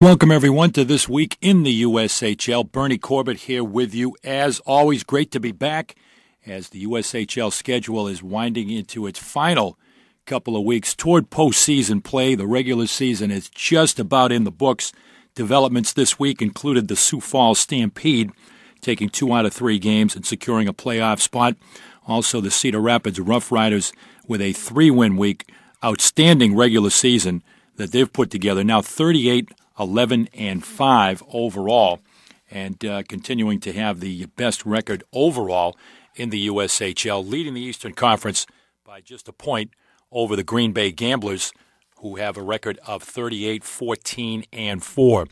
Welcome, everyone, to This Week in the USHL. Bernie Corbett here with you. As always, great to be back as the USHL schedule is winding into its final couple of weeks toward postseason play. The regular season is just about in the books. Developments this week included the Sioux Falls Stampede taking 2 out of 3 games and securing a playoff spot. Also, the Cedar Rapids Rough Riders with a 3-win week. Outstanding regular season that they've put together. Now 38-11-5 overall, and continuing to have the best record overall in the USHL, leading the Eastern Conference by just a point over the Green Bay Gamblers, who have a record of 38-14-4.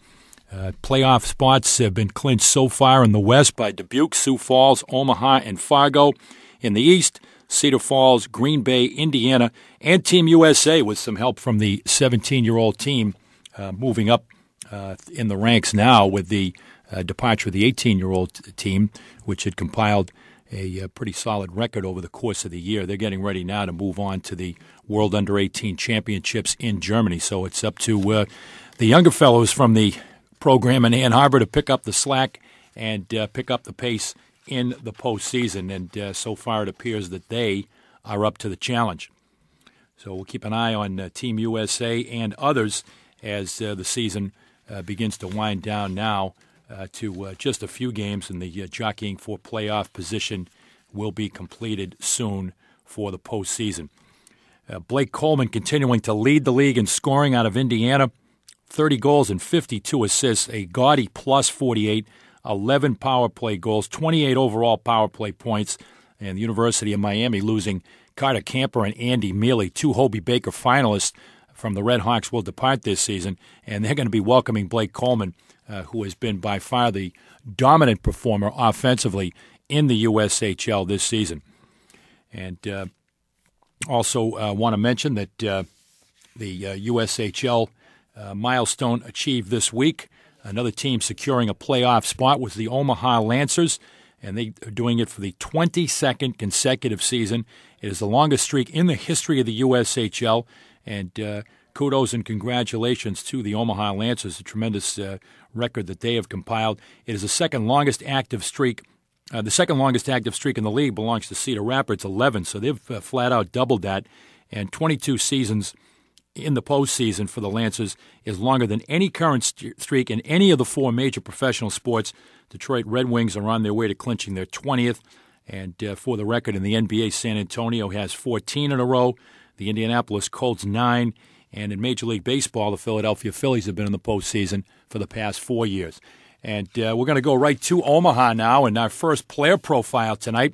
Playoff spots have been clinched so far in the West by Dubuque, Sioux Falls, Omaha, and Fargo. In the East, Cedar Falls, Green Bay, Indiana, and Team USA with some help from the 17-year-old team moving up in the ranks now with the departure of the 18-year-old team, which had compiled a pretty solid record over the course of the year. They're getting ready now to move on to the World Under-18 Championships in Germany. So it's up to the younger fellows from the program in Ann Arbor to pick up the slack and pick up the pace in the postseason. And so far it appears that they are up to the challenge. So we'll keep an eye on Team USA and others as the season begins to wind down now to just a few games, and the jockeying for playoff position will be completed soon for the postseason. Blake Coleman continuing to lead the league in scoring out of Indiana, 30 goals and 52 assists, a gaudy plus 48, 11 power play goals, 28 overall power play points, and the University of Miami losing Carter Camper and Andy Mealy, 2 Hobey Baker finalists from the Red Hawks, will depart this season, and they're going to be welcoming Blake Coleman, who has been by far the dominant performer offensively in the USHL this season. And also want to mention that the USHL milestone achieved this week. Another team securing a playoff spot was the Omaha Lancers, and they are doing it for the 22nd consecutive season. It is the longest streak in the history of the USHL, and kudos and congratulations to the Omaha Lancers, a tremendous record that they have compiled. It is the second longest active streak. The second longest active streak in the league belongs to Cedar Rapids, 11, so they've flat out doubled that, and 22 seasons in the postseason for the Lancers is longer than any current streak in any of the 4 major professional sports. Detroit Red Wings are on their way to clinching their 20th, and for the record in the NBA, San Antonio has 14 in a row, the Indianapolis Colts 9, and in Major League Baseball, the Philadelphia Phillies have been in the postseason for the past 4 years. And we're going to go right to Omaha now, and our first player profile tonight,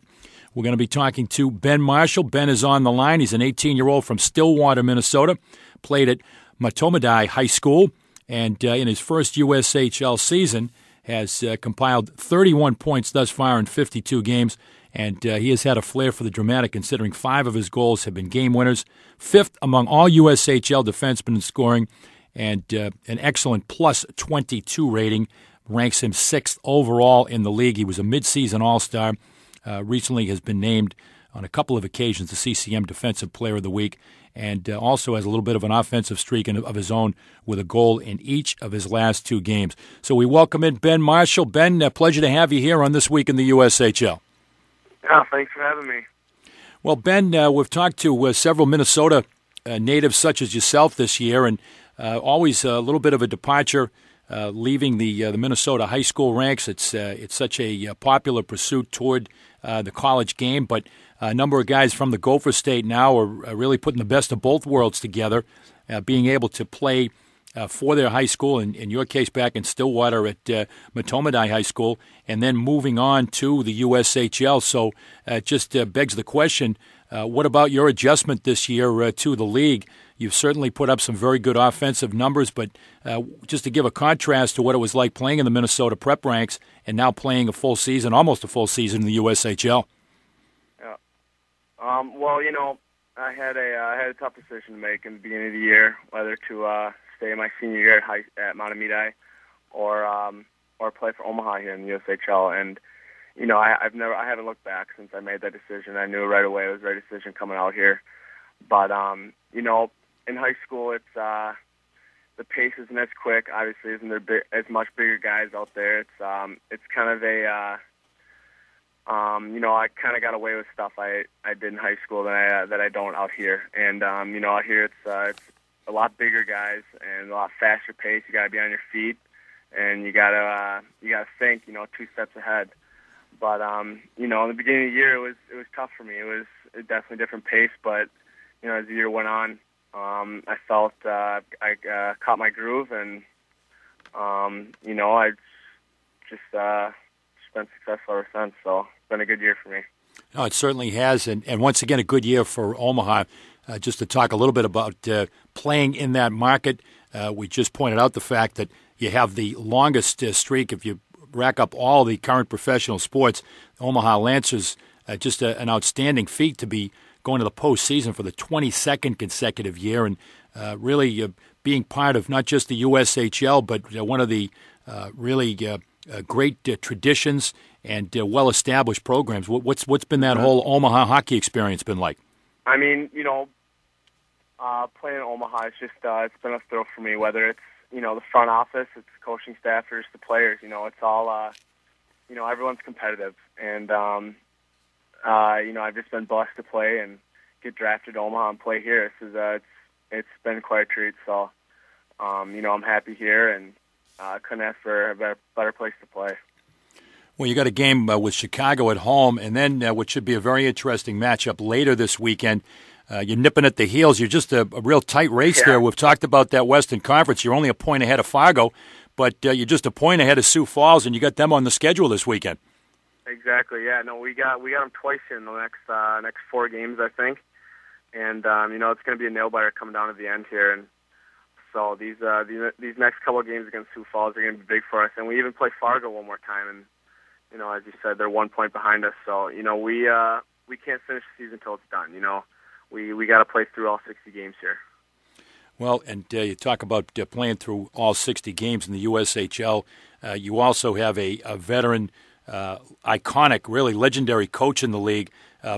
we're going to be talking to Ben Marshall. Ben is on the line. He's an 18-year-old from Stillwater, Minnesota, played at Matomidi High School, and in his first USHL season has compiled 31 points thus far in 52 games, and he has had a flair for the dramatic, considering 5 of his goals have been game winners, 5th among all USHL defensemen in scoring, and an excellent plus 22 rating, ranks him 6th overall in the league. He was a midseason All-Star, recently has been named on a couple of occasions the CCM Defensive Player of the Week, and also has a little bit of an offensive streak of his own with a goal in each of his last 2 games. So we welcome in Ben Marshall. Ben, pleasure to have you here on This Week in the USHL. Yeah, thanks for having me. Well, Ben, we've talked to several Minnesota natives such as yourself this year, and always a little bit of a departure leaving the Minnesota high school ranks. It's such a popular pursuit toward the college game, but a number of guys from the Gopher State now are really putting the best of both worlds together, being able to play for their high school, in your case back in Stillwater at Matomidi High School, and then moving on to the USHL. So it just begs the question, what about your adjustment this year to the league? You've certainly put up some very good offensive numbers, but just to give a contrast to what it was like playing in the Minnesota prep ranks and now playing a full season, almost a full season in the USHL. Yeah. Well, I had a tough decision to make in the beginning of the year, whether to stay my senior year at Matomidi or play for Omaha here in the USHL. And I haven't looked back since I made that decision. I knew right away it was the right decision coming out here. But in high school, it's the pace isn't as quick. Obviously, isn't there as much bigger guys out there. It's kind of a I kind of got away with stuff I did in high school that I don't out here. And out here it's a lot bigger guys and a lot faster pace. You got to be on your feet, and you gotta think 2 steps ahead. But in the beginning of the year, it was tough for me. It was definitely a different pace. But as the year went on, I felt I caught my groove, and I just been successful ever since. So it's been a good year for me. No, it certainly has, and once again, a good year for Omaha. Just to talk a little bit about playing in that market, we just pointed out the fact that you have the longest streak. If you rack up all the current professional sports, Omaha Lancers, just an outstanding feat to be going to the postseason for the 22nd consecutive year, and really being part of not just the USHL, but one of the really great traditions and well-established programs. What's been that whole Omaha hockey experience been like? I mean, playing in Omaha, it's been a thrill for me, whether it's, the front office, it's the coaching staff, or just the players. It's all, everyone's competitive. And, I've just been blessed to play and get drafted to Omaha and play here. It's been quite a treat. So, I'm happy here, and couldn't ask for a better place to play. Well, you got a game with Chicago at home, and then what should be a very interesting matchup later this weekend. You're nipping at the heels. You're just a real tight race there. We've talked about that Western Conference. You're only a point ahead of Fargo, but you're just a point ahead of Sioux Falls, and you got them on the schedule this weekend. Exactly. Yeah. No, we got them twice here in the next 4 games, I think, and it's going to be a nail biter coming down to the end here, and so these next couple of games against Sioux Falls are going to be big for us, and we even play Fargo one more time, and as you said, they're 1 point behind us, so we can't finish the season until it's done. We got to play through all 60 games here. Well, and you talk about playing through all 60 games in the USHL. You also have a veteran, iconic, really legendary coach in the league.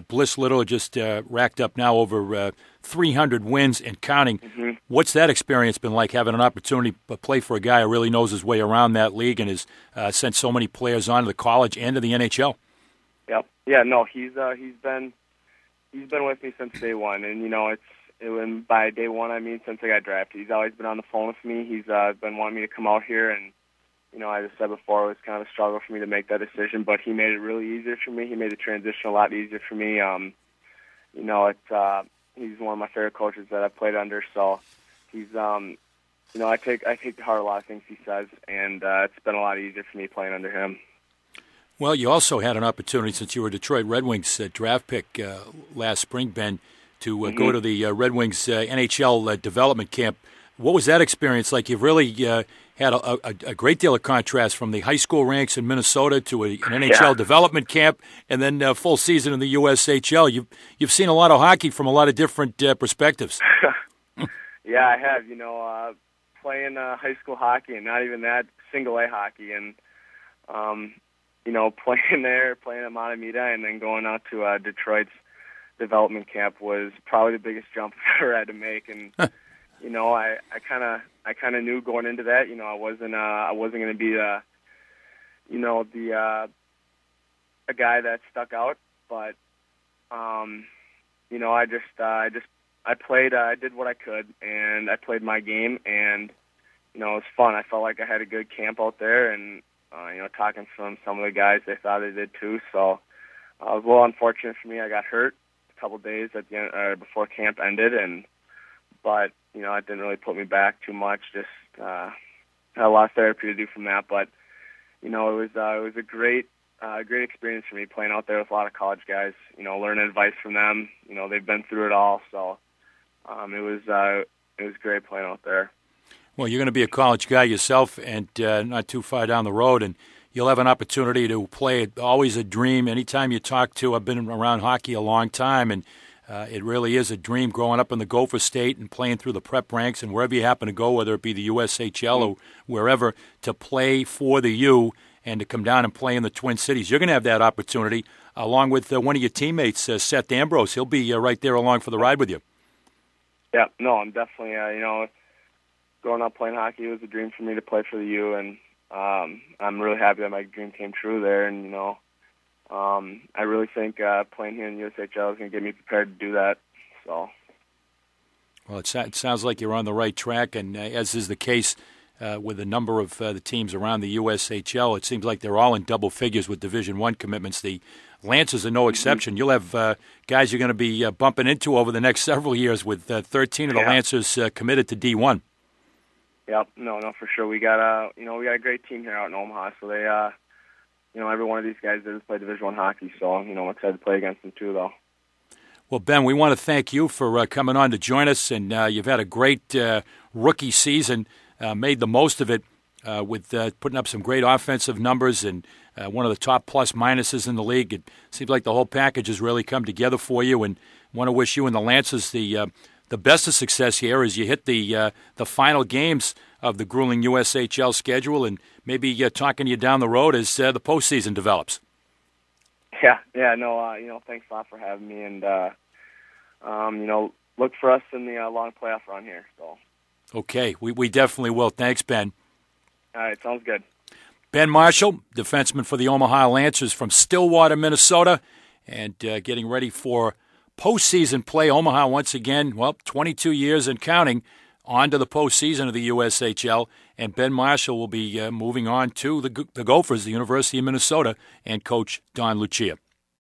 Bliss Little just racked up now over 300 wins and counting. Mm-hmm. What's that experience been like, having an opportunity to play for a guy who really knows his way around that league and has sent so many players on to the college and to the NHL? Yep. Yeah. No, he's been with me since day one, and by day one I mean since I got drafted. He's always been on the phone with me. He's been wanting me to come out here, and I just said before, it was kind of a struggle for me to make that decision, but he made it really easier for me. He made the transition a lot easier for me. He's one of my favorite coaches that I've played under, so he's I take to heart a lot of things he says, and it's been a lot easier for me playing under him. Well, you also had an opportunity, since you were a Detroit Red Wings draft pick last spring, Ben, to go to the Red Wings NHL development camp. What was that experience like? You've really had a great deal of contrast from the high school ranks in Minnesota to an NHL development camp, and then a full season in the USHL. You've seen a lot of hockey from a lot of different perspectives. Yeah, I have. Playing high school hockey, and not even that, single A hockey, and playing there, playing at Matamita, and then going out to Detroit's development camp was probably the biggest jump I've ever had to make. And I kind of knew going into that, I wasn't going to be a guy that stuck out, but I did what I could, and I played my game, and it was fun. I felt like I had a good camp out there, and talking from some of the guys, they thought I did too. So it was a little unfortunate for me. I got hurt a couple days at the end, before camp ended, but it didn't really put me back too much. Just had a lot of therapy to do from that. But it was a great experience for me playing out there with a lot of college guys. Learning advice from them. They've been through it all, so it was great playing out there. Well, you're going to be a college guy yourself, and not too far down the road, and you'll have an opportunity to play. Always a dream. Anytime you talk to, I've been around hockey a long time, and it really is a dream growing up in the Gopher State and playing through the prep ranks and wherever you happen to go, whether it be the USHL or wherever, to play for the U and to come down and play in the Twin Cities. You're going to have that opportunity along with one of your teammates, Seth Ambrose. He'll be right there along for the ride with you. Yeah, no, I'm definitely, growing up playing hockey, it was a dream for me to play for the U, and I'm really happy that my dream came true there. And, you know, I really think playing here in USHL is going to get me prepared to do that. So. Well, it sounds like you're on the right track, and as is the case with a number of the teams around the USHL, it seems like they're all in double figures with Division I commitments. The Lancers are no exception. You'll have guys you're going to be bumping into over the next several years with 13 of the Lancers committed to D1. Yep, no, for sure. We got a great team here out in Omaha. So they, every one of these guys does play Division I hockey. So I'm excited to play against them too, though. Well, Ben, we want to thank you for coming on to join us, and you've had a great rookie season, made the most of it with putting up some great offensive numbers and one of the top plus-minuses in the league. It seems like the whole package has really come together for you, and want to wish you and the Lancers the best of success here as you hit the final games of the grueling USHL schedule, and maybe talking to you down the road as the postseason develops. Thanks a lot for having me, and look for us in the long playoff run here. So. Okay, we definitely will. Thanks, Ben. All right, sounds good. Ben Marshall, defenseman for the Omaha Lancers from Stillwater, Minnesota, and getting ready for postseason play. Omaha once again, 22 years and counting, on to the postseason of the USHL, and Ben Marshall will be moving on to the Gophers, the University of Minnesota, and Coach Don Lucia.